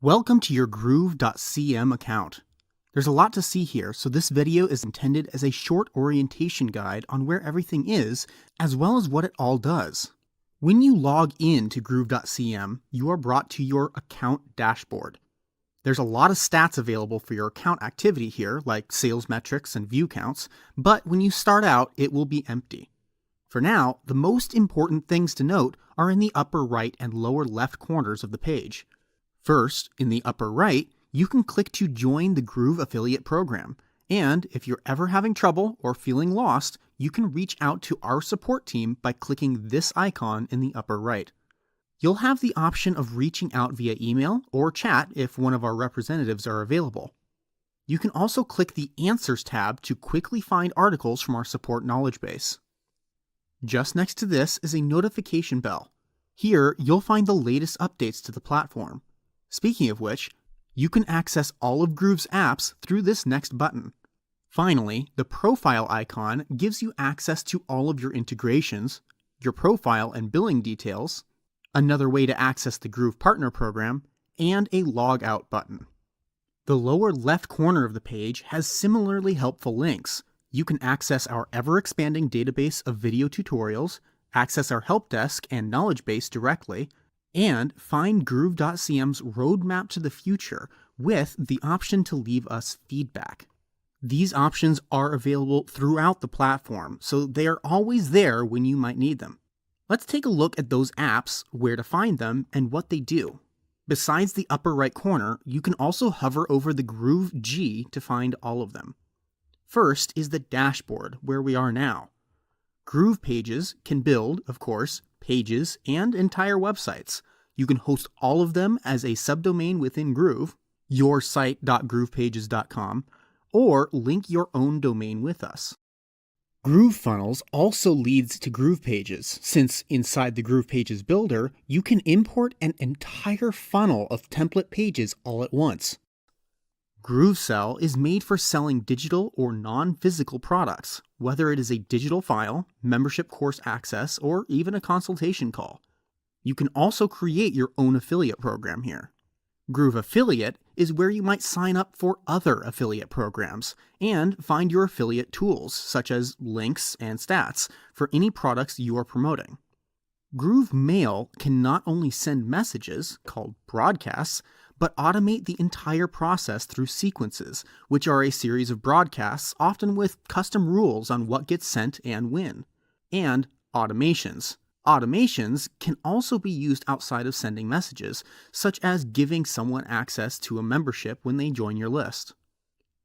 Welcome to your Groove.cm account. There's a lot to see here, so this video is intended as a short orientation guide on where everything is, as well as what it all does. When you log in to Groove.cm, you are brought to your account dashboard. There's a lot of stats available for your account activity here, like sales metrics and view counts, but when you start out, it will be empty. For now, the most important things to note are in the upper right and lower left corners of the page. First, in the upper right, you can click to join the Groove Affiliate Program, and if you're ever having trouble or feeling lost, you can reach out to our support team by clicking this icon in the upper right. You'll have the option of reaching out via email or chat if one of our representatives are available. You can also click the Answers tab to quickly find articles from our support knowledge base. Just next to this is a notification bell. Here, you'll find the latest updates to the platform. Speaking of which, you can access all of Groove's apps through this next button. Finally, the profile icon gives you access to all of your integrations, your profile and billing details, another way to access the Groove Partner Program, and a log out button. The lower left corner of the page has similarly helpful links. You can access our ever-expanding database of video tutorials, access our help desk and knowledge base directly, and find Groove.cm's roadmap to the future with the option to leave us feedback. These options are available throughout the platform, so they are always there when you might need them. Let's take a look at those apps, where to find them, and what they do. Besides the upper right corner, you can also hover over the Groove G to find all of them. First is the dashboard, where we are now. Groove Pages can build, of course, pages and entire websites. You can host all of them as a subdomain within Groove, yoursite.groovepages.com, or link your own domain with us. Groove Funnels also leads to Groove Pages, since inside the Groove Pages builder, you can import an entire funnel of template pages all at once. GrooveSell is made for selling digital or non-physical products, whether it is a digital file, membership course access, or even a consultation call. You can also create your own affiliate program here. Groove Affiliate is where you might sign up for other affiliate programs and find your affiliate tools, such as links and stats, for any products you are promoting. Groove Mail can not only send messages, called broadcasts, but automate the entire process through sequences, which are a series of broadcasts, often with custom rules on what gets sent and when. And automations. Automations can also be used outside of sending messages, such as giving someone access to a membership when they join your list.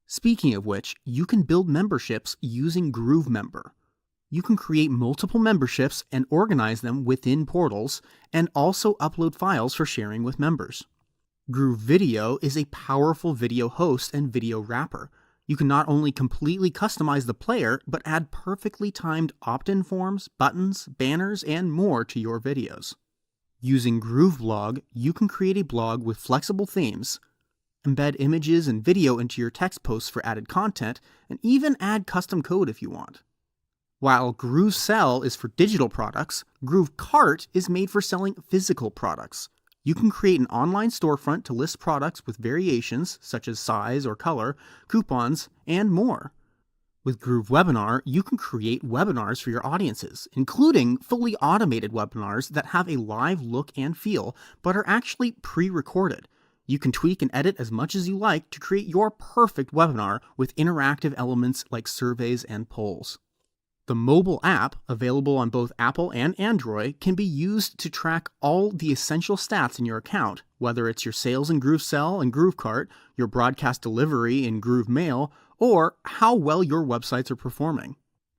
Speaking of which, you can build memberships using Groove Member. You can create multiple memberships and organize them within portals, and also upload files for sharing with members. Groove Video is a powerful video host and video wrapper. You can not only completely customize the player, but add perfectly timed opt-in forms, buttons, banners, and more to your videos. Using Groove Blog, you can create a blog with flexible themes, embed images and video into your text posts for added content, and even add custom code if you want. While GrooveSell is for digital products, Groove Cart is made for selling physical products. You can create an online storefront to list products with variations, such as size or color, coupons, and more. With Groove Webinar, you can create webinars for your audiences, including fully automated webinars that have a live look and feel, but are actually pre-recorded. You can tweak and edit as much as you like to create your perfect webinar with interactive elements like surveys and polls. The mobile app, available on both Apple and Android, can be used to track all the essential stats in your account, whether it's your sales in GrooveSell and GrooveCart, your broadcast delivery in Groove Mail, or how well your websites are performing.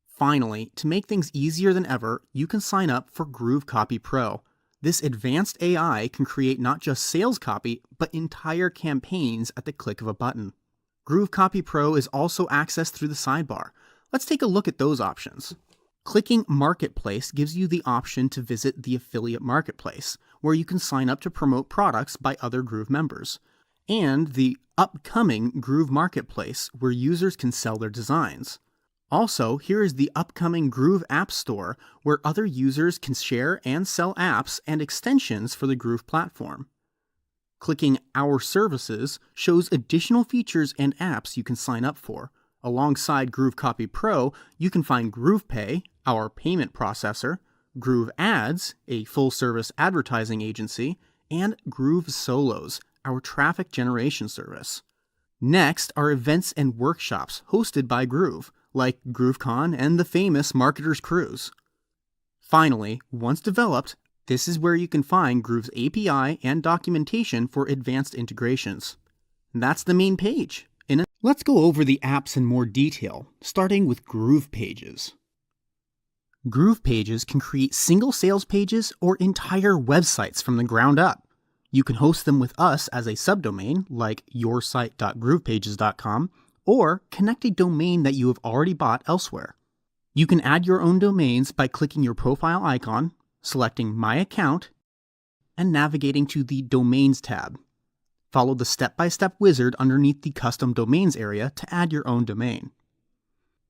Finally, to make things easier than ever, you can sign up for Groove Copy Pro. This advanced AI can create not just sales copy, but entire campaigns at the click of a button. Groove Copy Pro is also accessed through the sidebar. Let's take a look at those options. Clicking Marketplace gives you the option to visit the Affiliate Marketplace, where you can sign up to promote products by other Groove members, and the upcoming Groove Marketplace, where users can sell their designs. Also, here is the upcoming Groove App Store, where other users can share and sell apps and extensions for the Groove platform. Clicking Our Services shows additional features and apps you can sign up for. Alongside Groove Copy Pro, you can find GroovePay, our payment processor, Groove Ads, a full-service advertising agency, and Groove Solos, our traffic generation service. Next are events and workshops hosted by Groove, like GrooveCon and the famous Marketers Cruise. Finally, once developed, this is where you can find Groove's API and documentation for advanced integrations. That's the main page. Let's go over the apps in more detail, starting with Groove Pages. Groove Pages can create single sales pages or entire websites from the ground up. You can host them with us as a subdomain, like yoursite.groovepages.com, or connect a domain that you have already bought elsewhere. You can add your own domains by clicking your profile icon, selecting My Account, and navigating to the Domains tab. Follow the step-by-step wizard underneath the Custom Domains area to add your own domain.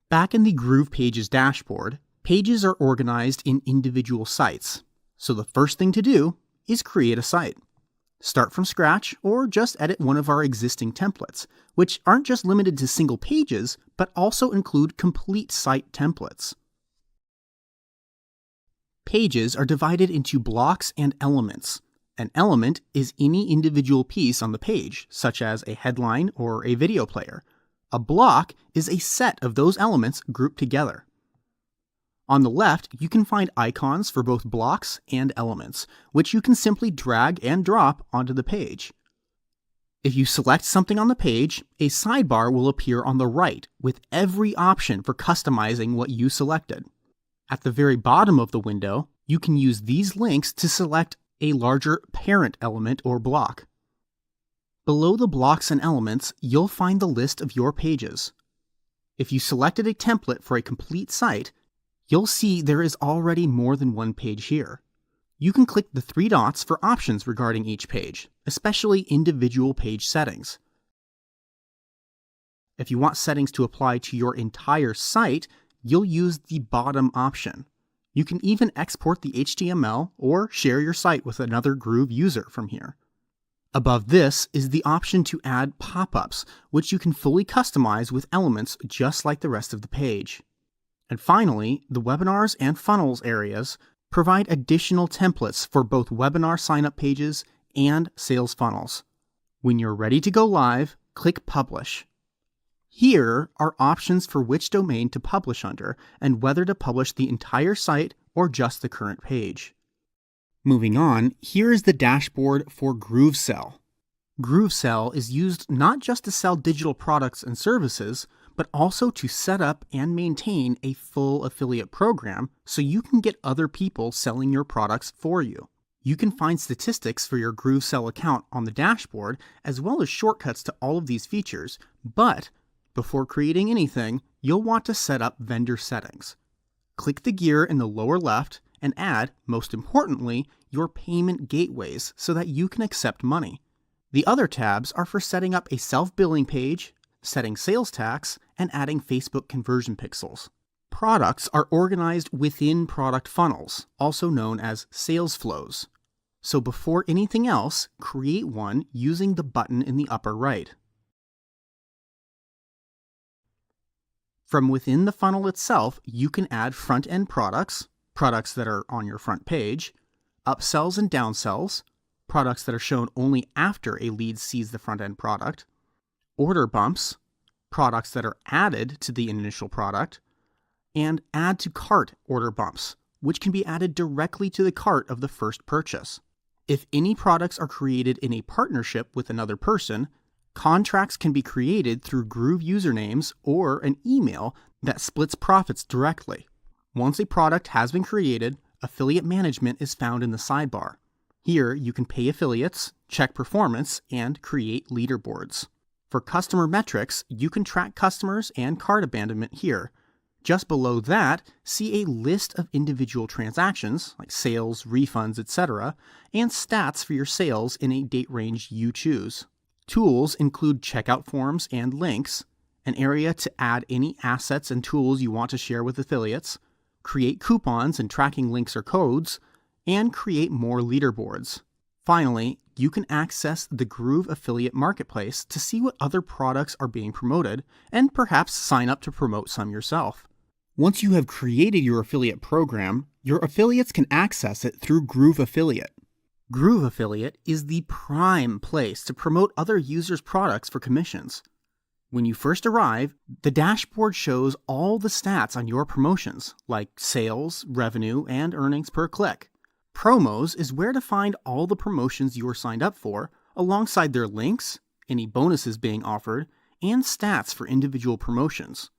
Back in the Groove Pages dashboard, pages are organized in individual sites, so the first thing to do is create a site. Start from scratch or just edit one of our existing templates, which aren't just limited to single pages, but also include complete site templates. Pages are divided into blocks and elements. An element is any individual piece on the page, such as a headline or a video player. A block is a set of those elements grouped together. On the left, you can find icons for both blocks and elements, which you can simply drag and drop onto the page. If you select something on the page, a sidebar will appear on the right with every option for customizing what you selected. At the very bottom of the window, you can use these links to select a larger parent element or block. Below the blocks and elements, you'll find the list of your pages. If you selected a template for a complete site, you'll see there is already more than one page here. You can click the three dots for options regarding each page, especially individual page settings. If you want settings to apply to your entire site, you'll use the bottom option. You can even export the HTML or share your site with another Groove user from here. Above this is the option to add pop-ups, which you can fully customize with elements just like the rest of the page. And finally, the webinars and funnels areas provide additional templates for both webinar sign-up pages and sales funnels. When you're ready to go live, click Publish. Here are options for which domain to publish under and whether to publish the entire site or just the current page. Moving on, here is the dashboard for GrooveSell. GrooveSell is used not just to sell digital products and services, but also to set up and maintain a full affiliate program so you can get other people selling your products for you. You can find statistics for your GrooveSell account on the dashboard, as well as shortcuts to all of these features, but before creating anything, you'll want to set up vendor settings. Click the gear in the lower left and add, most importantly, your payment gateways so that you can accept money. The other tabs are for setting up a self-billing page, setting sales tax, and adding Facebook conversion pixels. Products are organized within product funnels, also known as sales flows. So before anything else, create one using the button in the upper right. From within the funnel itself, you can add front-end products, products that are on your front page, upsells and downsells, products that are shown only after a lead sees the front-end product, order bumps, products that are added to the initial product, and add to cart order bumps, which can be added directly to the cart of the first purchase. If any products are created in a partnership with another person, contracts can be created through Groove usernames or an email that splits profits directly. Once a product has been created, affiliate management is found in the sidebar. Here, you can pay affiliates, check performance, and create leaderboards. For customer metrics, you can track customers and cart abandonment here. Just below that, see a list of individual transactions, like sales, refunds, etc., and stats for your sales in a date range you choose. Tools include checkout forms and links, an area to add any assets and tools you want to share with affiliates, create coupons and tracking links or codes, and create more leaderboards. Finally, you can access the Groove Affiliate Marketplace to see what other products are being promoted and perhaps sign up to promote some yourself. Once you have created your affiliate program, your affiliates can access it through Groove Affiliate. Groove Affiliate is the prime place to promote other users' products for commissions. When you first arrive, the dashboard shows all the stats on your promotions, like sales, revenue, and earnings per click. Promos is where to find all the promotions you are signed up for, alongside their links, any bonuses being offered, and stats for individual promotions.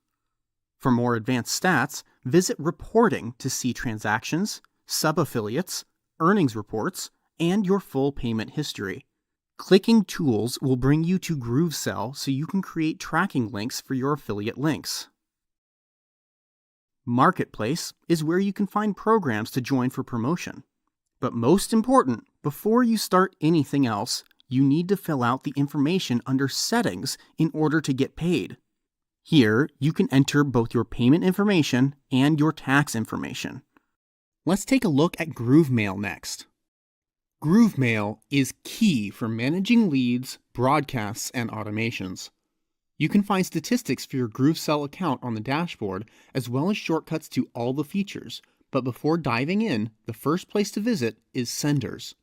For more advanced stats, visit Reporting to see transactions, sub-affiliates, earnings reports, and your full payment history. Clicking Tools will bring you to GrooveSell so you can create tracking links for your affiliate links. Marketplace is where you can find programs to join for promotion. But most important, before you start anything else, you need to fill out the information under Settings in order to get paid. Here, you can enter both your payment information and your tax information. Let's take a look at GrooveMail next. GrooveMail is key for managing leads, broadcasts, and automations. You can find statistics for your GrooveSell account on the dashboard, as well as shortcuts to all the features, but before diving in, the first place to visit is Senders.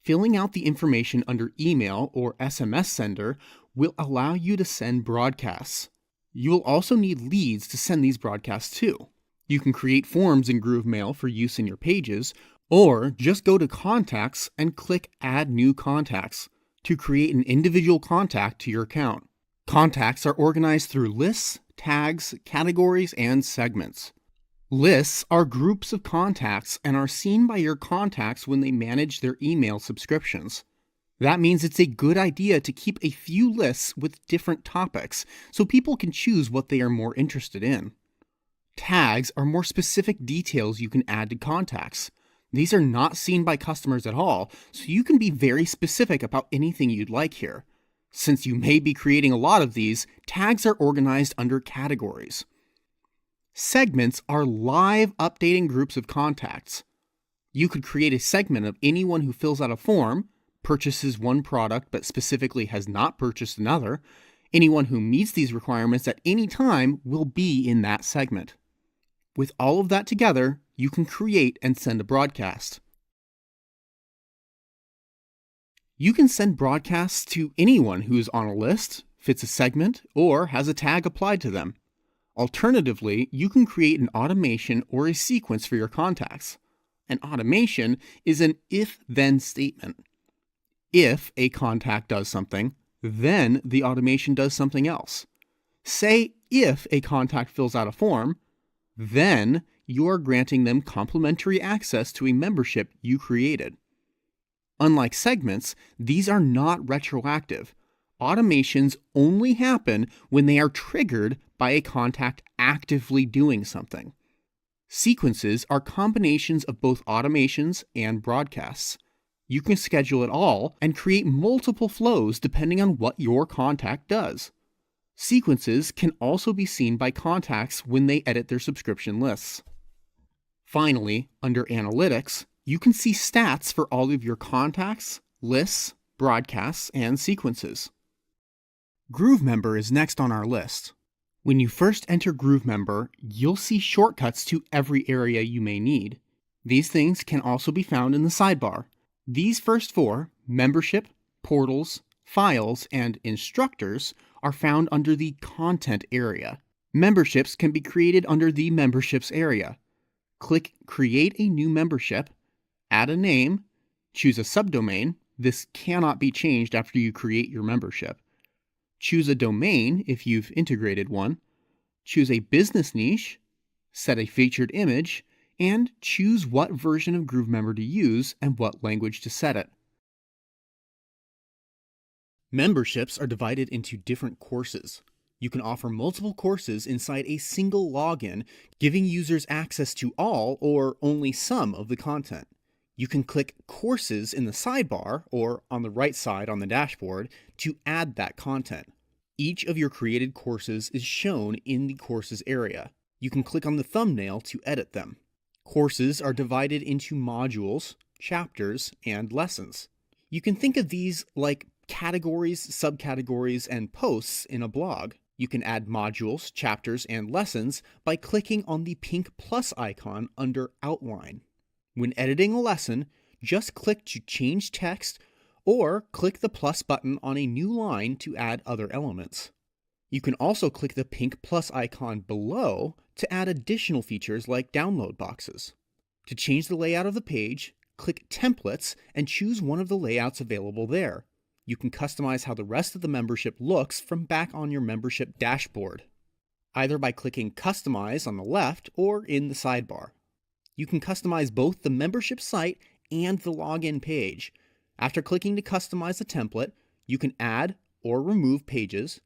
Filling out the information under Email or SMS Sender will allow you to send broadcasts. You will also need leads to send these broadcasts to. You can create forms in GrooveMail for use in your pages, or just go to Contacts and click Add New Contacts to create an individual contact to your account. Contacts are organized through lists, tags, categories, and segments. Lists are groups of contacts and are seen by your contacts when they manage their email subscriptions. That means it's a good idea to keep a few lists with different topics so people can choose what they are more interested in. Tags are more specific details you can add to contacts. These are not seen by customers at all, so you can be very specific about anything you'd like here. Since you may be creating a lot of these, tags are organized under categories. Segments are live updating groups of contacts. You could create a segment of anyone who fills out a form, purchases one product but specifically has not purchased another. Anyone who meets these requirements at any time will be in that segment. With all of that together, you can create and send a broadcast. You can send broadcasts to anyone who is on a list, fits a segment, or has a tag applied to them. Alternatively, you can create an automation or a sequence for your contacts. An automation is an if-then statement. If a contact does something, then the automation does something else. Say if a contact fills out a form, then you are granting them complimentary access to a membership you created. Unlike segments, these are not retroactive. Automations only happen when they are triggered by a contact actively doing something. Sequences are combinations of both automations and broadcasts. You can schedule it all and create multiple flows depending on what your contact does. Sequences can also be seen by contacts when they edit their subscription lists. Finally, under Analytics, you can see stats for all of your contacts, lists, broadcasts, and sequences. GrooveMember is next on our list. When you first enter GrooveMember, you'll see shortcuts to every area you may need. These things can also be found in the sidebar. These first four, Membership, Portals, Files, and Instructors, are found under the Content area. Memberships can be created under the Memberships area. Click Create a new membership, add a name, choose a subdomain. This cannot be changed after you create your membership. Choose a domain if you've integrated one. Choose a business niche, set a featured image, and choose what version of GrooveMember to use and what language to set it. Memberships are divided into different courses. You can offer multiple courses inside a single login, giving users access to all or only some of the content. You can click Courses in the sidebar, or on the right side on the dashboard, to add that content. Each of your created courses is shown in the Courses area. You can click on the thumbnail to edit them. Courses are divided into modules, chapters, and lessons. You can think of these like categories, subcategories, and posts in a blog. You can add modules, chapters, and lessons by clicking on the pink plus icon under Outline. When editing a lesson, just click to change text or click the plus button on a new line to add other elements. You can also click the pink plus icon below to add additional features like download boxes. To change the layout of the page, click Templates and choose one of the layouts available there. You can customize how the rest of the membership looks from back on your membership dashboard, either by clicking Customize on the left or in the sidebar. You can customize both the membership site and the login page. After clicking to customize the template, you can add or remove pages,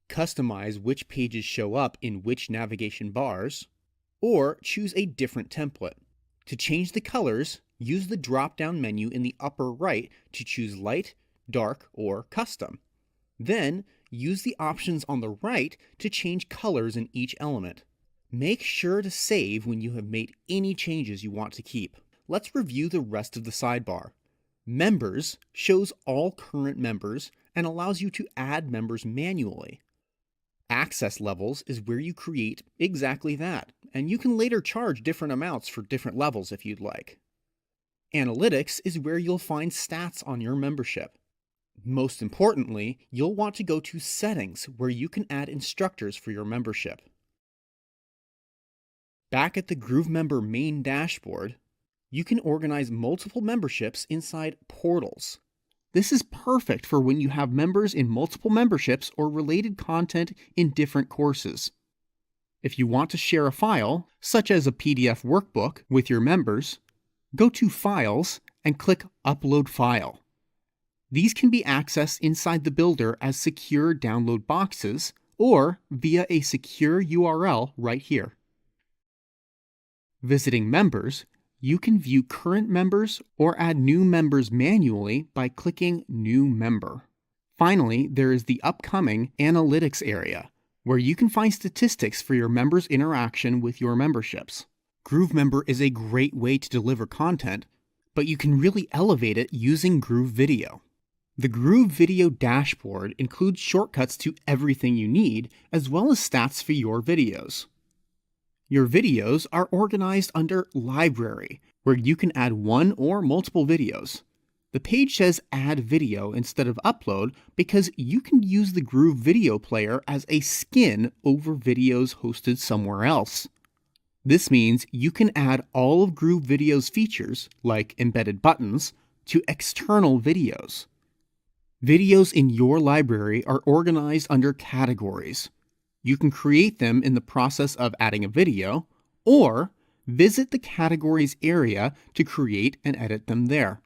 customize which pages show up in which navigation bars, or choose a different template. To change the colors, use the drop-down menu in the upper right to choose light, dark, or custom. Then, use the options on the right to change colors in each element. Make sure to save when you have made any changes you want to keep. Let's review the rest of the sidebar. Members shows all current members and allows you to add members manually. Access levels is where you create exactly that, and you can later charge different amounts for different levels if you'd like. Analytics is where you'll find stats on your membership. Most importantly, you'll want to go to Settings, where you can add instructors for your membership. Back at the GrooveMember main dashboard, you can organize multiple memberships inside portals. This is perfect for when you have members in multiple memberships or related content in different courses. If you want to share a file, such as a PDF workbook, with your members, go to Files and click Upload File. These can be accessed inside the builder as secure download boxes or via a secure URL right here. Visiting members, you can view current members or add new members manually by clicking New Member. Finally, there is the upcoming Analytics area, where you can find statistics for your members' interaction with your memberships. GrooveMember is a great way to deliver content, but you can really elevate it using Groove Video. The Groove Video dashboard includes shortcuts to everything you need, as well as stats for your videos. Your videos are organized under Library, where you can add one or multiple videos. The page says Add Video instead of Upload because you can use the Groove Video Player as a skin over videos hosted somewhere else. This means you can add all of Groove Video's features, like embedded buttons, to external videos. Videos in your library are organized under categories. You can create them in the process of adding a video, or visit the categories area to create and edit them there.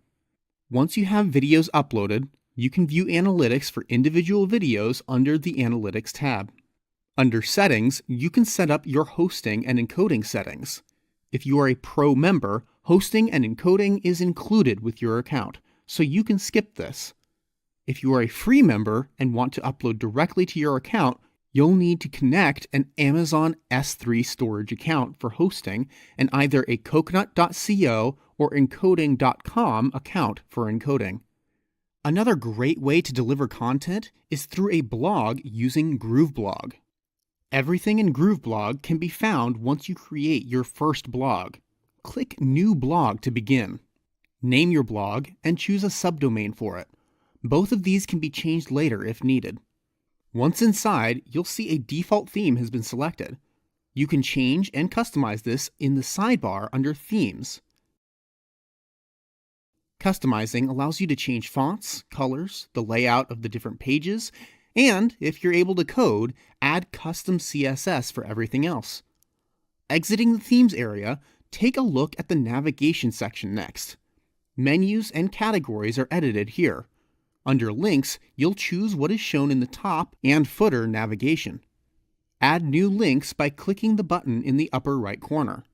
Once you have videos uploaded, you can view analytics for individual videos under the Analytics tab. Under Settings, you can set up your hosting and encoding settings. If you are a pro member, hosting and encoding is included with your account, so you can skip this. If you are a free member and want to upload directly to your account, you'll need to connect an Amazon S3 storage account for hosting and either a coconut.co or encoding.com account for encoding. Another great way to deliver content is through a blog using Grooveblog. Everything in Grooveblog can be found once you create your first blog. Click New Blog to begin. Name your blog and choose a subdomain for it. Both of these can be changed later if needed. Once inside, you'll see a default theme has been selected. You can change and customize this in the sidebar under Themes. Customizing allows you to change fonts, colors, the layout of the different pages, and, if you're able to code, add custom CSS for everything else. Exiting the Themes area, take a look at the Navigation section next. Menus and categories are edited here. Under Links, you'll choose what is shown in the top and footer navigation. Add new links by clicking the button in the upper right corner.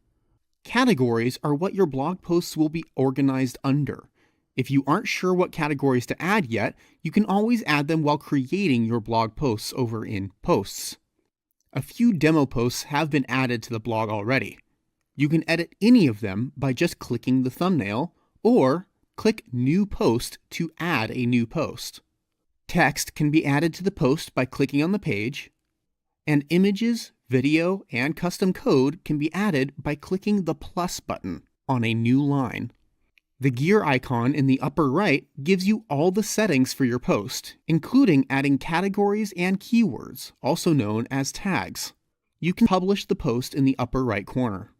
Categories are what your blog posts will be organized under. If you aren't sure what categories to add yet, you can always add them while creating your blog posts over in Posts. A few demo posts have been added to the blog already. You can edit any of them by just clicking the thumbnail or click New Post to add a new post. Text can be added to the post by clicking on the page, and images, video, and custom code can be added by clicking the plus button on a new line. The gear icon in the upper right gives you all the settings for your post, including adding categories and keywords, also known as tags. You can publish the post in the upper right corner.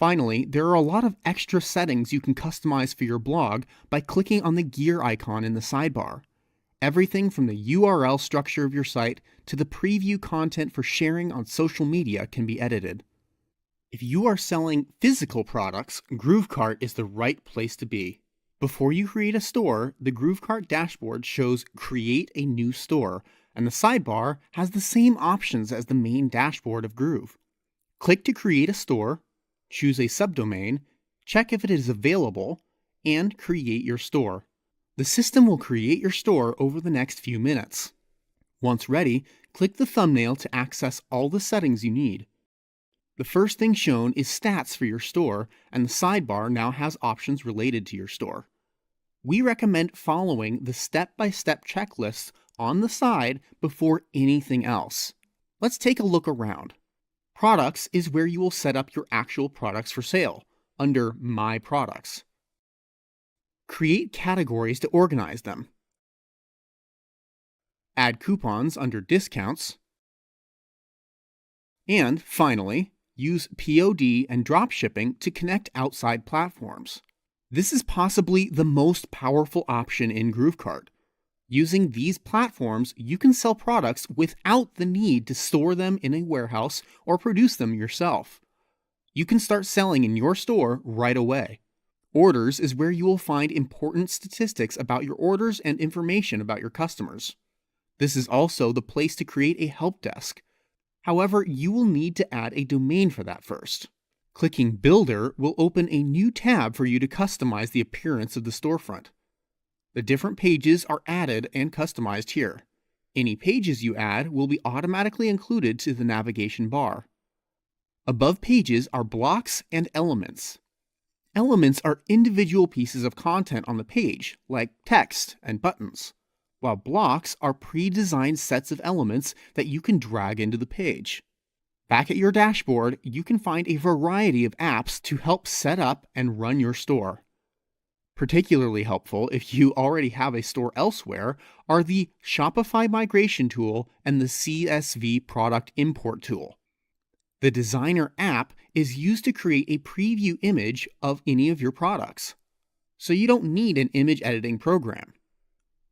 Finally, there are a lot of extra settings you can customize for your blog by clicking on the gear icon in the sidebar. Everything from the URL structure of your site to the preview content for sharing on social media can be edited. If you are selling physical products, GrooveCart is the right place to be. Before you create a store, the GrooveCart dashboard shows Create a New Store, and the sidebar has the same options as the main dashboard of Groove. Click to create a store, choose a subdomain, check if it is available, and create your store. The system will create your store over the next few minutes. Once ready, click the thumbnail to access all the settings you need. The first thing shown is stats for your store, and the sidebar now has options related to your store. We recommend following the step-by-step checklists on the side before anything else. Let's take a look around. Products is where you will set up your actual products for sale, under My Products. Create categories to organize them. Add coupons under Discounts. And finally, use POD and dropshipping to connect outside platforms. This is possibly the most powerful option in GrooveCart. Using these platforms, you can sell products without the need to store them in a warehouse or produce them yourself. You can start selling in your store right away. Orders is where you will find important statistics about your orders and information about your customers. This is also the place to create a help desk. However, you will need to add a domain for that first. Clicking Builder will open a new tab for you to customize the appearance of the storefront. The different pages are added and customized here. Any pages you add will be automatically included to the navigation bar. Above pages are blocks and elements. Elements are individual pieces of content on the page, like text and buttons, while blocks are pre-designed sets of elements that you can drag into the page. Back at your dashboard, you can find a variety of apps to help set up and run your store. Particularly helpful if you already have a store elsewhere are the Shopify Migration Tool and the CSV Product Import Tool. The Designer app is used to create a preview image of any of your products, so you don't need an image editing program.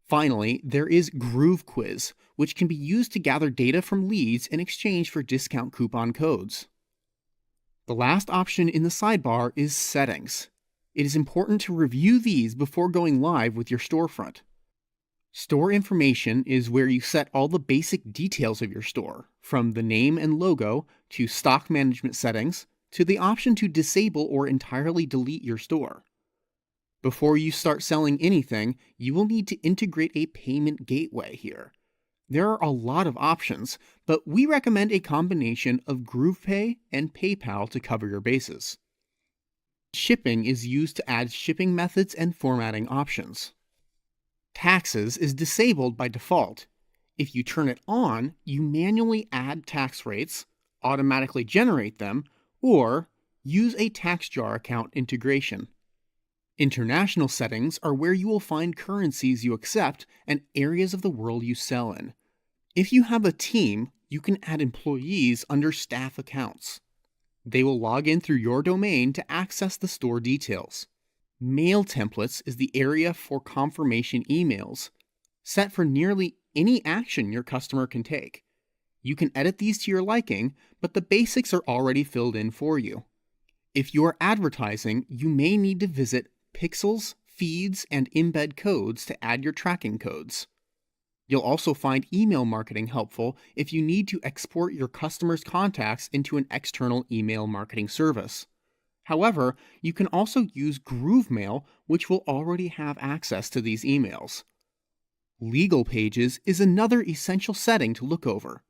Finally, there is GrooveQuiz, which can be used to gather data from leads in exchange for discount coupon codes. The last option in the sidebar is Settings. It is important to review these before going live with your storefront. Store information is where you set all the basic details of your store, from the name and logo to stock management settings to the option to disable or entirely delete your store. Before you start selling anything, you will need to integrate a payment gateway here. There are a lot of options, but we recommend a combination of GroovePay and PayPal to cover your bases. Shipping is used to add shipping methods and formatting options. Taxes is disabled by default. If you turn it on, you manually add tax rates, automatically generate them, or use a TaxJar account integration. International settings are where you will find currencies you accept and areas of the world you sell in. If you have a team, you can add employees under staff accounts. They will log in through your domain to access the store details. Mail templates is the area for confirmation emails, set for nearly any action your customer can take. You can edit these to your liking, but the basics are already filled in for you. If you are advertising, you may need to visit Pixels, Feeds, and Embed Codes to add your tracking codes. You'll also find email marketing helpful if you need to export your customers' contacts into an external email marketing service. However, you can also use GrooveMail, which will already have access to these emails. Legal pages is another essential setting to look over.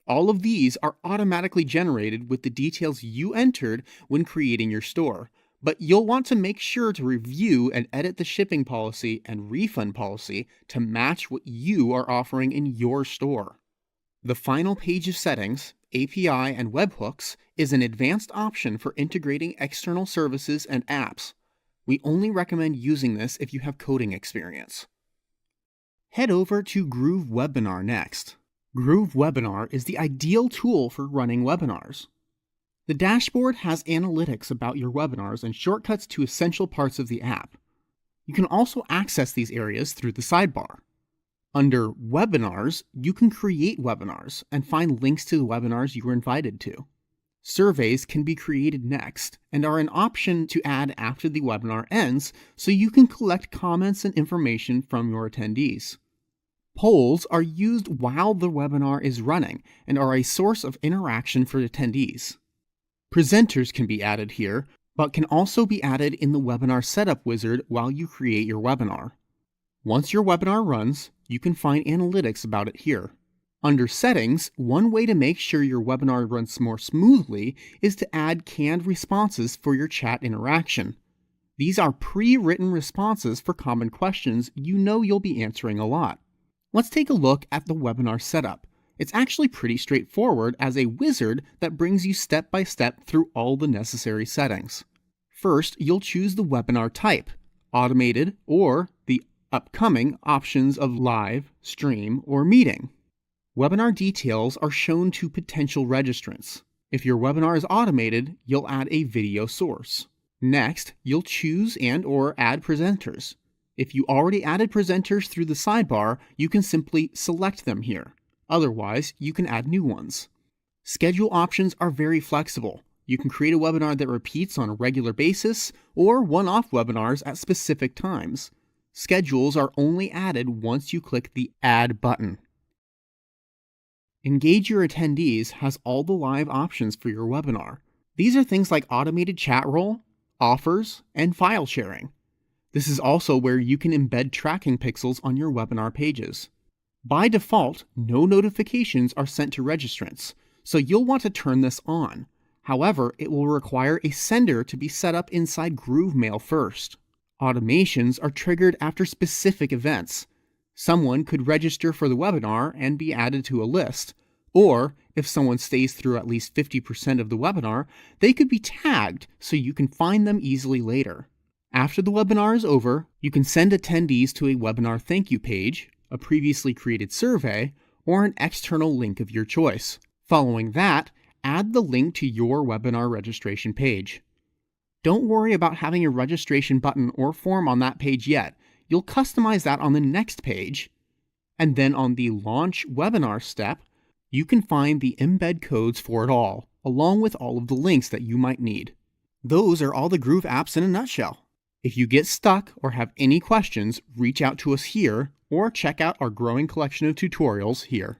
All of these are automatically generated with the details you entered when creating your store, but you'll want to make sure to review and edit the shipping policy and refund policy to match what you are offering in your store. The final page of settings, API and webhooks, is an advanced option for integrating external services and apps. We only recommend using this if you have coding experience. Head over to Groove Webinar next. Groove Webinar is the ideal tool for running webinars. The dashboard has analytics about your webinars and shortcuts to essential parts of the app. You can also access these areas through the sidebar. Under Webinars, you can create webinars and find links to the webinars you were invited to. Surveys can be created next and are an option to add after the webinar ends so you can collect comments and information from your attendees. Polls are used while the webinar is running and are a source of interaction for attendees. Presenters can be added here, but can also be added in the webinar setup wizard while you create your webinar. Once your webinar runs, you can find analytics about it here. Under Settings, one way to make sure your webinar runs more smoothly is to add canned responses for your chat interaction. These are pre-written responses for common questions you know you'll be answering a lot. Let's take a look at the webinar setup. It's actually pretty straightforward as a wizard that brings you step by step through all the necessary settings. First, you'll choose the webinar type, automated, or the upcoming options of live, stream, or meeting. Webinar details are shown to potential registrants. If your webinar is automated, you'll add a video source. Next, you'll choose and/or add presenters. If you already added presenters through the sidebar, you can simply select them here. Otherwise, you can add new ones. Schedule options are very flexible. You can create a webinar that repeats on a regular basis or one-off webinars at specific times. Schedules are only added once you click the Add button. Engage Your Attendees has all the live options for your webinar. These are things like automated chat roll, offers, and file sharing. This is also where you can embed tracking pixels on your webinar pages. By default, no notifications are sent to registrants, so you'll want to turn this on. However, it will require a sender to be set up inside GrooveMail first. Automations are triggered after specific events. Someone could register for the webinar and be added to a list, or if someone stays through at least 50% of the webinar, they could be tagged so you can find them easily later. After the webinar is over, you can send attendees to a webinar thank you page, a previously created survey, or an external link of your choice. Following that, add the link to your webinar registration page. Don't worry about having a registration button or form on that page yet. You'll customize that on the next page. And then on the Launch Webinar step, you can find the embed codes for it all, along with all of the links that you might need. Those are all the Groove apps in a nutshell. If you get stuck or have any questions, reach out to us here or check out our growing collection of tutorials here.